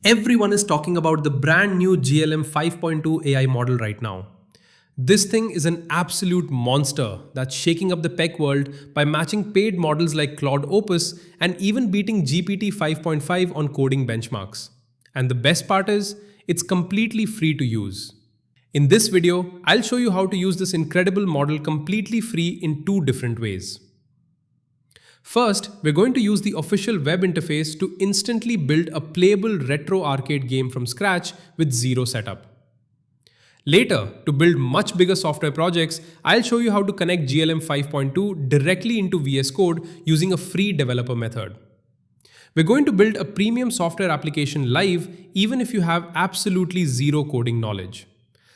Everyone is talking about the brand new GLM 5.2 AI model right now. This thing is an absolute monster that's shaking up the tech world by matching paid models like Claude Opus and even beating GPT 5.5 on coding benchmarks. And the best part is, it's completely free to use. In this video, I'll show you how to use this incredible model completely free in two different ways. First, we're going to use the official web interface to instantly build a playable retro arcade game from scratch with zero setup. Later, to build much bigger software projects, I'll show you how to connect GLM 5.2 directly into VS Code using a free developer method. We're going to build a premium software application live even if you have absolutely zero coding knowledge.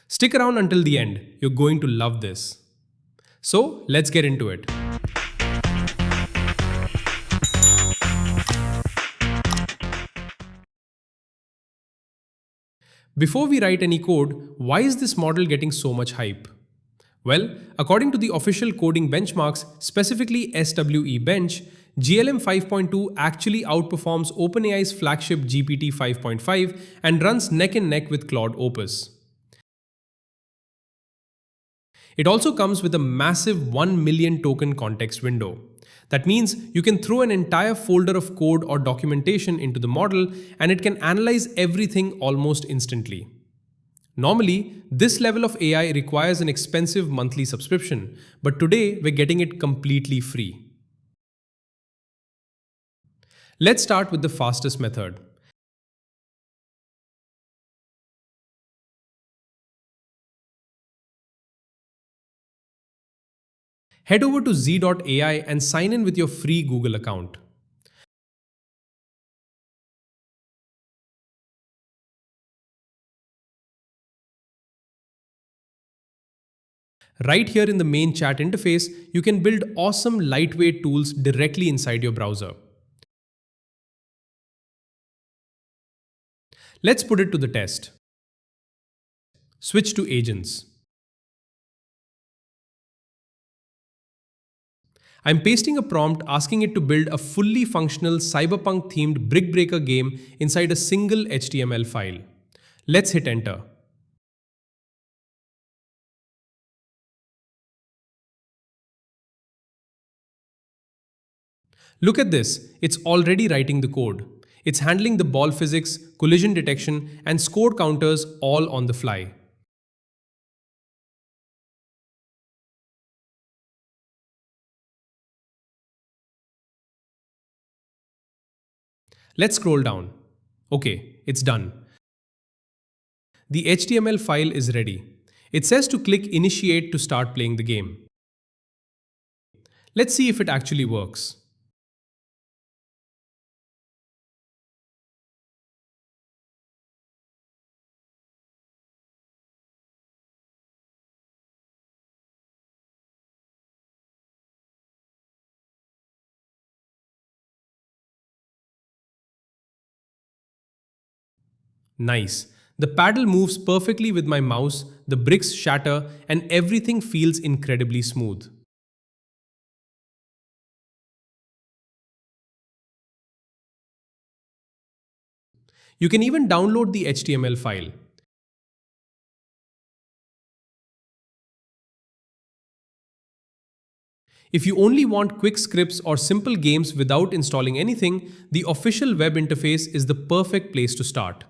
Stick around until the end, you're going to love this. So, let's get into it. Before we write any code, why is this model getting so much hype? Well, according to the official coding benchmarks, specifically SWE Bench, GLM 5.2 actually outperforms OpenAI's flagship GPT 5.5 and runs neck and neck with Claude Opus. It also comes with a massive 1 million token context window. That means you can throw an entire folder of code or documentation into the model and it can analyze everything almost instantly. Normally, this level of AI requires an expensive monthly subscription, but today we're getting it completely free. Let's start with the fastest method. Head over to Z.ai and sign in with your free Google account. Right here in the main chat interface, you can build awesome lightweight tools directly inside your browser. Let's put it to the test. Switch to agents. I'm pasting a prompt asking it to build a fully functional cyberpunk themed brick breaker game inside a single HTML file. Let's hit enter. Look at this, it's already writing the code. It's handling the ball physics, collision detection, and score counters all on the fly. Let's scroll down. Okay, it's done. The HTML file is ready. It says to click Initiate to start playing the game. Let's see if it actually works. Nice. The paddle moves perfectly with my mouse, the bricks shatter, and everything feels incredibly smooth. You can even download the HTML file. If you only want quick scripts or simple games without installing anything, the official web interface is the perfect place to start.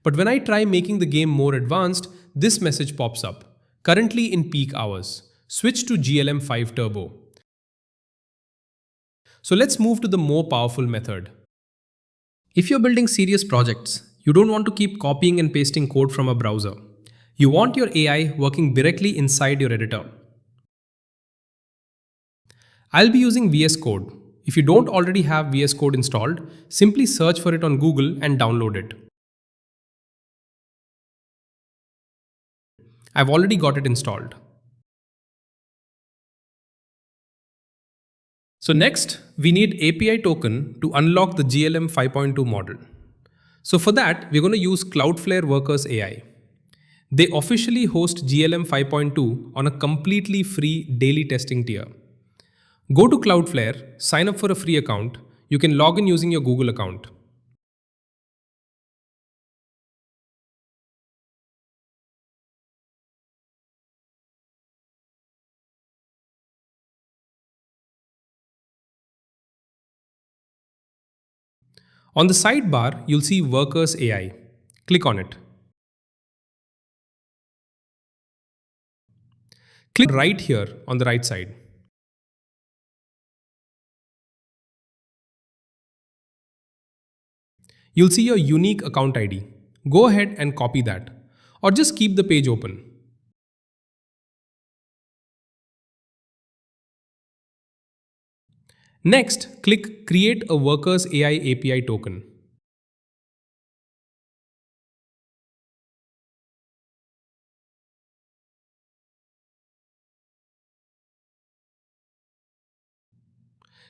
But when I try making the game more advanced, this message pops up. Currently in peak hours. Switch to GLM 5 Turbo. So let's move to the more powerful method. If you're building serious projects, you don't want to keep copying and pasting code from a browser. You want your AI working directly inside your editor. I'll be using VS Code. If you don't already have VS Code installed, simply search for it on Google and download it. I've already got it installed. So next, we need API token to unlock the GLM 5.2 model. So for that, we're going to use Cloudflare Workers AI. They officially host GLM 5.2 on a completely free daily testing tier. Go to Cloudflare, sign up for a free account. You can log in using your Google account. On the sidebar, you'll see Workers AI. Click on it. Click right here on the right side. You'll see your unique account ID. Go ahead and copy that, or just keep the page open. Next, click Create a Workers AI API token.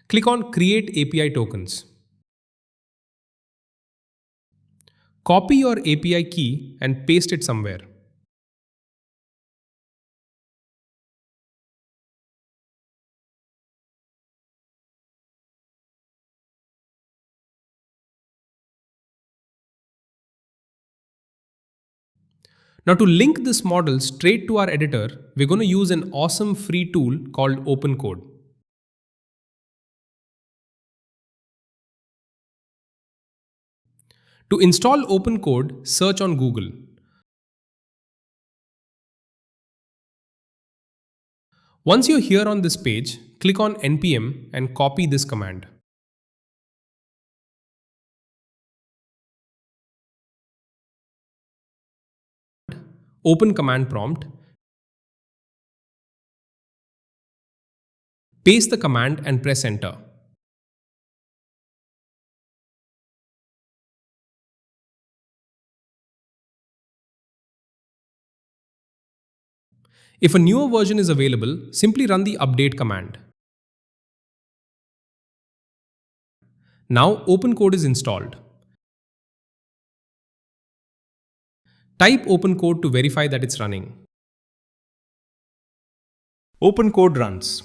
Click on Create API tokens. Copy your API key and paste it somewhere. Now to link this model straight to our editor, we're going to use an awesome free tool called OpenCode. To install OpenCode, search on Google. Once you're here on this page, click on npm and copy this command. Open command prompt. Paste the command and press enter. If a newer version is available, simply run the update command. Now OpenCode is installed. Type OpenCode to verify that it's running. OpenCode runs.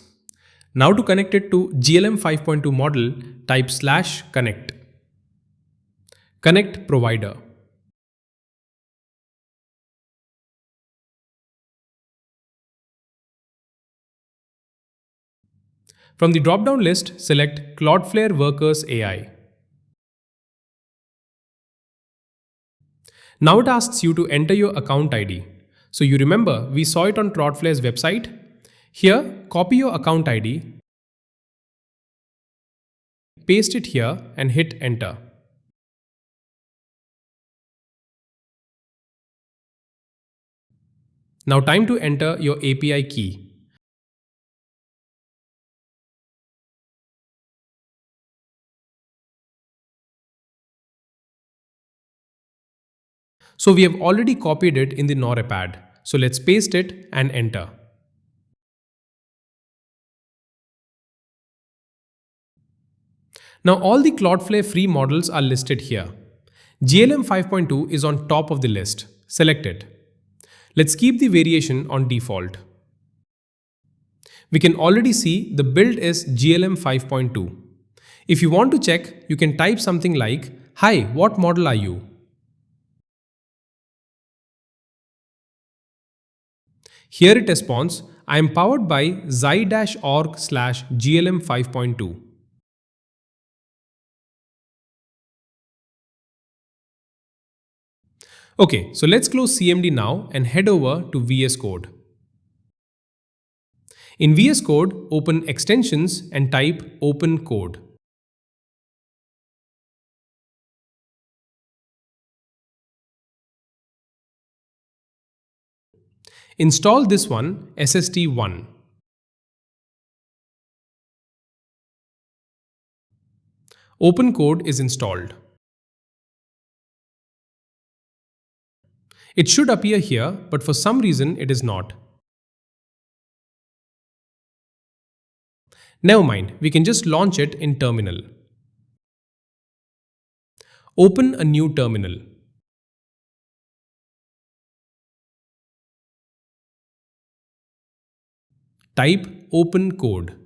Now to connect it to GLM 5.2 model, type /connect. Connect provider. From the drop-down list, select Cloudflare Workers AI. Now it asks you to enter your account ID. So you remember, we saw it on Cloudflare's website. Here, copy your account ID, paste it here and hit enter. Now time to enter your API key. So we have already copied it in the Notepad. So let's paste it and enter. Now all the Cloudflare free models are listed here. GLM 5.2 is on top of the list. Select it. Let's keep the variation on default. We can already see the build is GLM 5.2. If you want to check, you can type something like, "Hi, what model are you?" Here it responds, "I am powered by Z.org/GLM 5.2. Okay, so let's close CMD now and head over to VS Code. In VS Code, open extensions and type OpenCode. Install this one, SST1. OpenCode is installed. It should appear here, but for some reason it is not. Never mind, we can just launch it in terminal. Open a new terminal. Type OpenCode.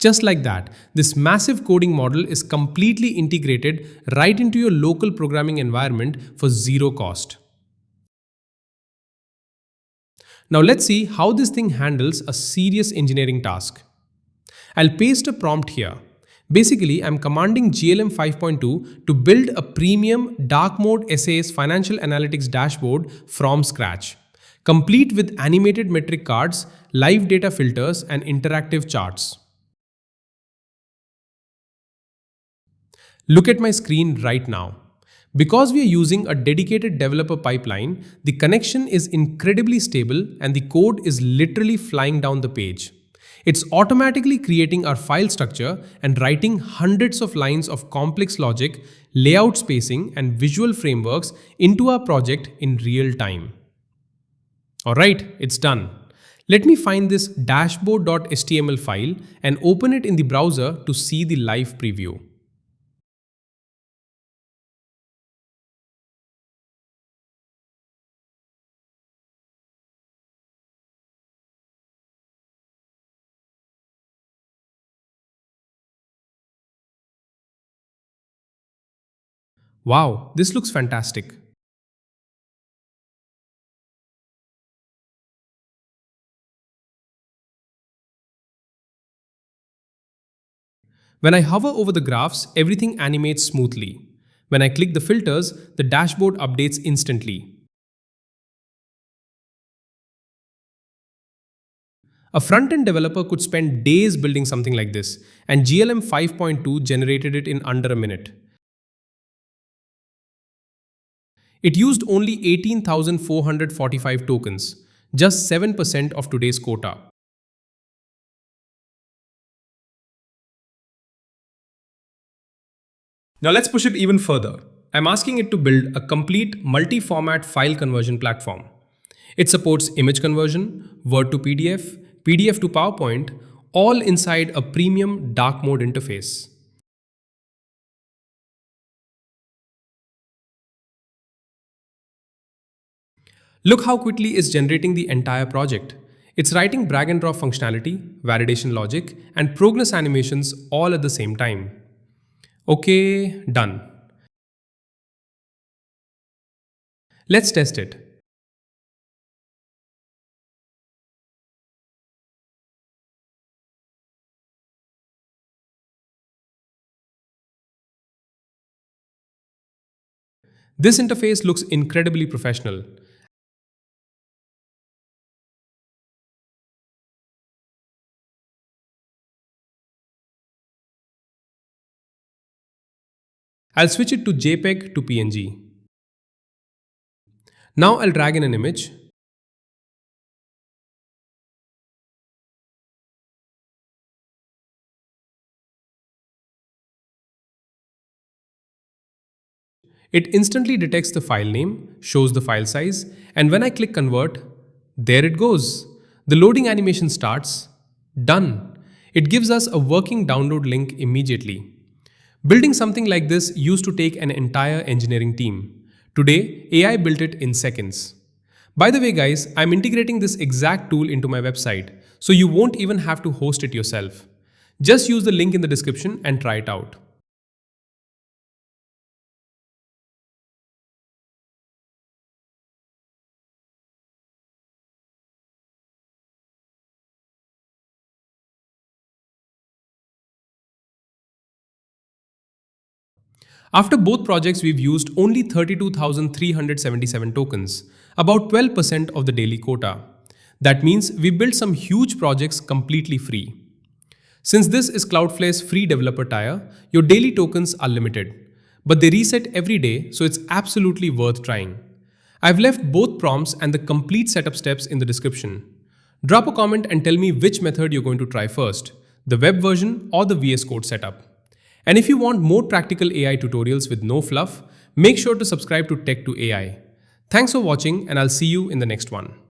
Just like that, this massive coding model is completely integrated right into your local programming environment for zero cost. Now let's see how this thing handles a serious engineering task. I'll paste a prompt here. Basically, I'm commanding GLM 5.2 to build a premium dark mode SAS financial analytics dashboard from scratch, complete with animated metric cards, live data filters, and interactive charts. Look at my screen right now. Because we are using a dedicated developer pipeline, the connection is incredibly stable and the code is literally flying down the page. It's automatically creating our file structure and writing hundreds of lines of complex logic, layout spacing, and visual frameworks into our project in real time. Alright, it's done. Let me find this dashboard.html file and open it in the browser to see the live preview. Wow, this looks fantastic. When I hover over the graphs, everything animates smoothly. When I click the filters, the dashboard updates instantly. A front-end developer could spend days building something like this, and GLM 5.2 generated it in under a minute. It used only 18,445 tokens, just 7% of today's quota. Now let's push it even further. I'm asking it to build a complete multi-format file conversion platform. It supports image conversion, Word to PDF, PDF to PowerPoint, all inside a premium dark mode interface. Look how quickly it's generating the entire project. It's writing drag and drop functionality, validation logic, and progress animations all at the same time. Okay, done. Let's test it. This interface looks incredibly professional. I'll switch it to JPEG to PNG. Now I'll drag in an image. It instantly detects the file name, shows the file size, and when I click convert, there it goes. The loading animation starts. Done. It gives us a working download link immediately. Building something like this used to take an entire engineering team. Today, AI built it in seconds. By the way, guys, I'm integrating this exact tool into my website, so you won't even have to host it yourself. Just use the link in the description and try it out. After both projects, we've used only 32,377 tokens, about 12% of the daily quota. That means we built some huge projects completely free. Since this is Cloudflare's free developer tier, your daily tokens are limited, but they reset every day, so it's absolutely worth trying. I've left both prompts and the complete setup steps in the description. Drop a comment and tell me which method you're going to try first, the web version or the VS Code setup. And if you want more practical AI tutorials with no fluff, make sure to subscribe to Tech to AI. Thanks for watching, and I'll see you in the next one.